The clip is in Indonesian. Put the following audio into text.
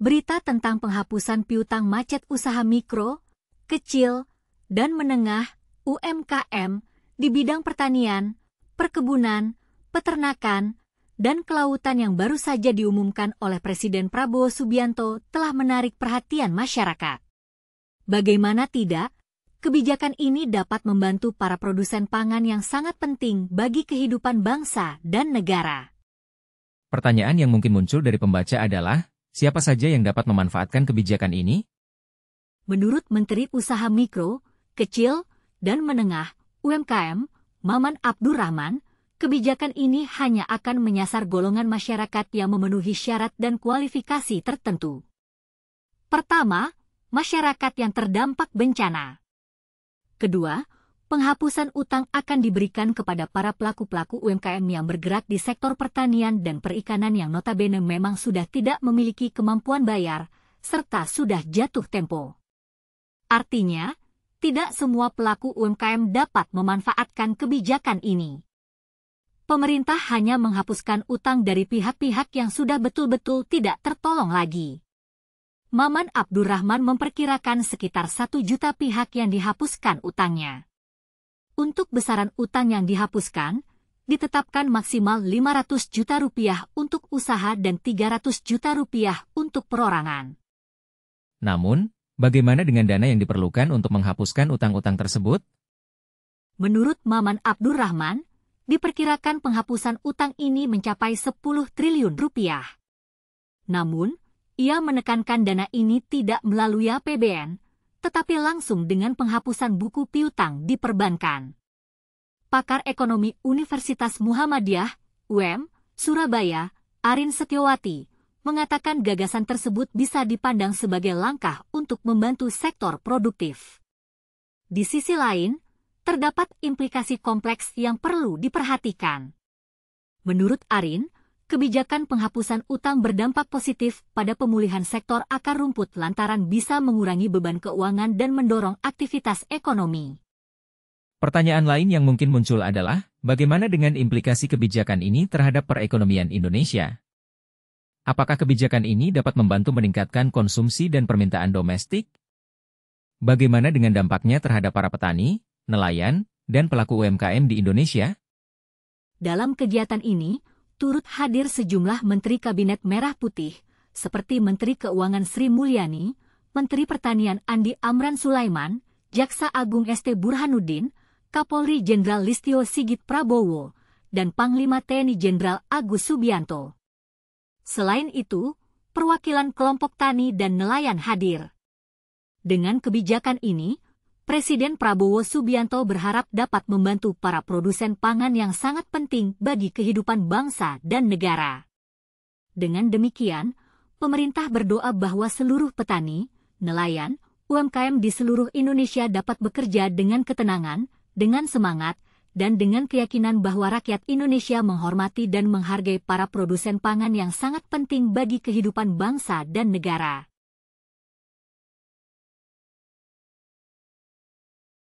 Berita tentang penghapusan piutang macet usaha mikro, kecil, dan menengah (UMKM) di bidang pertanian, perkebunan, peternakan, dan kelautan yang baru saja diumumkan oleh Presiden Prabowo Subianto telah menarik perhatian masyarakat. Bagaimana tidak, kebijakan ini dapat membantu para produsen pangan yang sangat penting bagi kehidupan bangsa dan negara. Pertanyaan yang mungkin muncul dari pembaca adalah, siapa saja yang dapat memanfaatkan kebijakan ini? Menurut Menteri Usaha Mikro, Kecil, dan Menengah (UMKM), Maman Abdurrahman, kebijakan ini hanya akan menyasar golongan masyarakat yang memenuhi syarat dan kualifikasi tertentu. Pertama, masyarakat yang terdampak bencana. Kedua, penghapusan utang akan diberikan kepada para pelaku-pelaku UMKM yang bergerak di sektor pertanian dan perikanan yang notabene memang sudah tidak memiliki kemampuan bayar, serta sudah jatuh tempo. Artinya, tidak semua pelaku UMKM dapat memanfaatkan kebijakan ini. Pemerintah hanya menghapuskan utang dari pihak-pihak yang sudah betul-betul tidak tertolong lagi. Maman Abdurrahman memperkirakan sekitar 1 juta pihak yang dihapuskan utangnya. Untuk besaran utang yang dihapuskan, ditetapkan maksimal 500 juta rupiah untuk usaha dan 300 juta rupiah untuk perorangan. Namun, bagaimana dengan dana yang diperlukan untuk menghapuskan utang-utang tersebut? Menurut Maman Abdurrahman, diperkirakan penghapusan utang ini mencapai 10 triliun rupiah. Namun, ia menekankan dana ini tidak melalui APBN, tetapi langsung dengan penghapusan buku piutang di perbankan. Pakar Ekonomi Universitas Muhammadiyah, UM, Surabaya, Arin Setiawati, mengatakan gagasan tersebut bisa dipandang sebagai langkah untuk membantu sektor produktif. Di sisi lain, terdapat implikasi kompleks yang perlu diperhatikan. Menurut Arin, kebijakan penghapusan utang berdampak positif pada pemulihan sektor akar rumput lantaran bisa mengurangi beban keuangan dan mendorong aktivitas ekonomi. Pertanyaan lain yang mungkin muncul adalah, bagaimana dengan implikasi kebijakan ini terhadap perekonomian Indonesia? Apakah kebijakan ini dapat membantu meningkatkan konsumsi dan permintaan domestik? Bagaimana dengan dampaknya terhadap para petani, nelayan, dan pelaku UMKM di Indonesia? Dalam kegiatan ini, turut hadir sejumlah Menteri Kabinet Merah Putih, seperti Menteri Keuangan Sri Mulyani, Menteri Pertanian Andi Amran Sulaiman, Jaksa Agung ST Burhanuddin, Kapolri Jenderal Listio Sigit Prabowo, dan Panglima TNI Jenderal Agus Subianto. Selain itu, perwakilan kelompok tani dan nelayan hadir. Dengan kebijakan ini, Presiden Prabowo Subianto berharap dapat membantu para produsen pangan yang sangat penting bagi kehidupan bangsa dan negara. Dengan demikian, pemerintah berdoa bahwa seluruh petani, nelayan, UMKM di seluruh Indonesia dapat bekerja dengan ketenangan, dengan semangat, dan dengan keyakinan bahwa rakyat Indonesia menghormati dan menghargai para produsen pangan yang sangat penting bagi kehidupan bangsa dan negara.